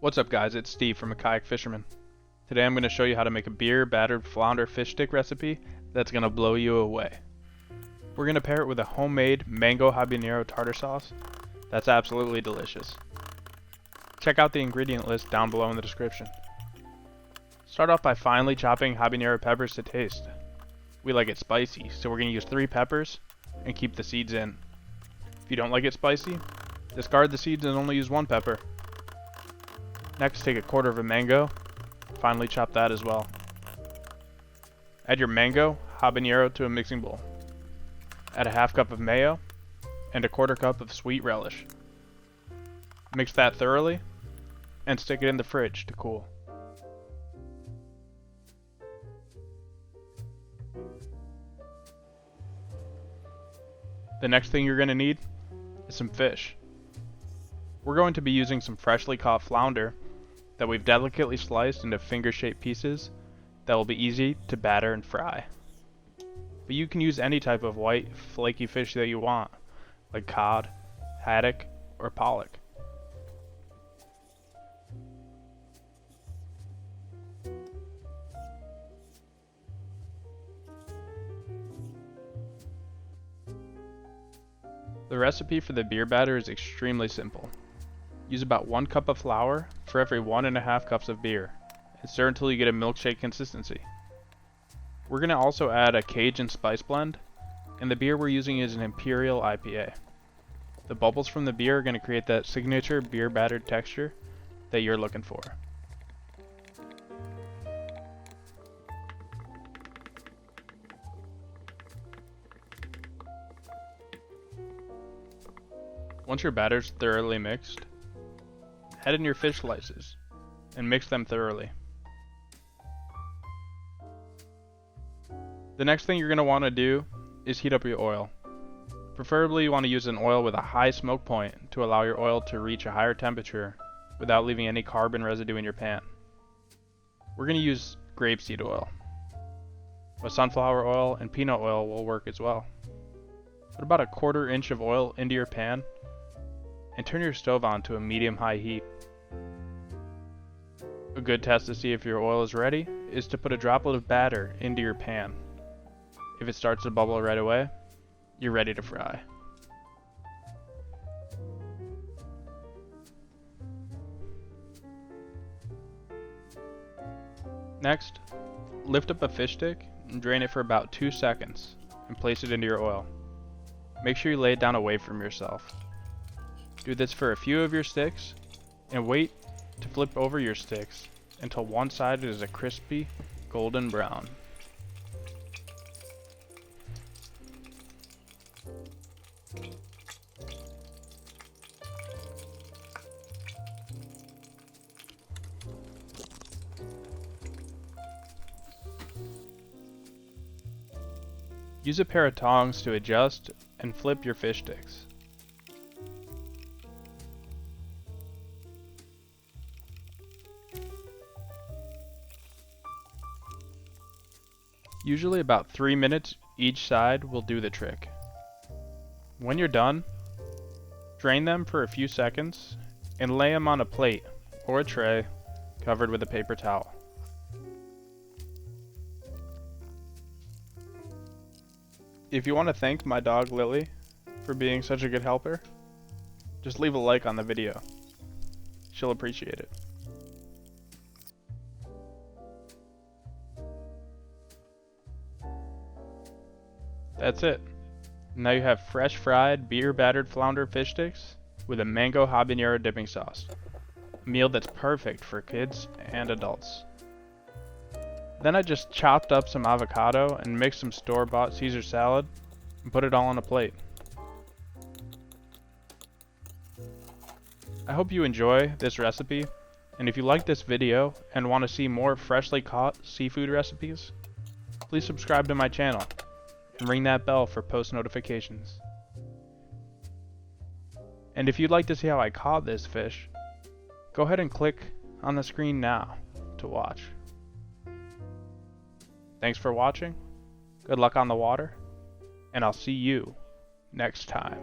What's up guys, it's Steve from A Kayak Fisherman. Today I'm going to show you how to make a beer battered flounder fish stick recipe that's going to blow you away. We're going to pair it with a homemade mango habanero tartar sauce that's absolutely delicious. Check out the ingredient list down below in the description. Start off by finely chopping habanero peppers to taste. We like it spicy, so we're going to use 3 peppers and keep the seeds in. If you don't like it spicy, discard the seeds and only use 1 pepper. Next, take a quarter of a mango, finely chop that as well. Add your mango habanero to a mixing bowl. Add a half cup of mayo and a quarter cup of sweet relish. Mix that thoroughly and stick it in the fridge to cool. The next thing you're going to need is some fish. We're going to be using some freshly caught flounder that we've delicately sliced into finger-shaped pieces that will be easy to batter and fry. But you can use any type of white, flaky fish that you want, like cod, haddock, or pollock. The recipe for the beer batter is extremely simple. Use about 1 cup of flour for every 1.5 cups of beer, and stir until you get a milkshake consistency. We're going to also add a Cajun spice blend, and the beer we're using is an Imperial IPA. The bubbles from the beer are going to create that signature beer battered texture that you're looking for. Once your batter's thoroughly mixed, add in your fish slices and mix them thoroughly. The next thing you're going to want to do is heat up your oil. Preferably you want to use an oil with a high smoke point to allow your oil to reach a higher temperature without leaving any carbon residue in your pan. We're going to use grapeseed oil, but sunflower oil and peanut oil will work as well. Put about a 1/4 inch of oil into your pan and turn your stove on to a medium-high heat. A good test to see if your oil is ready is to put a droplet of batter into your pan. If it starts to bubble right away, you're ready to fry. Next, lift up a fish stick and drain it for about 2 seconds and place it into your oil. Make sure you lay it down away from yourself. Do this for a few of your sticks and wait to flip over your sticks until one side is a crispy golden brown. Use a pair of tongs to adjust and flip your fish sticks. Usually about 3 minutes each side will do the trick. When you're done, drain them for a few seconds and lay them on a plate or a tray covered with a paper towel. If you want to thank my dog Lily for being such a good helper, just leave a like on the video. She'll appreciate it. That's it. Now you have fresh fried beer battered flounder fish sticks with a mango habanero dipping sauce. A meal that's perfect for kids and adults. Then I just chopped up some avocado and mixed some store-bought Caesar salad and put it all on a plate. I hope you enjoy this recipe, and if you like this video and want to see more freshly caught seafood recipes, please subscribe to my channel and ring that bell for post notifications. And if you'd like to see how I caught this fish, go ahead and click on the screen now to watch. Thanks for watching, good luck on the water, and I'll see you next time.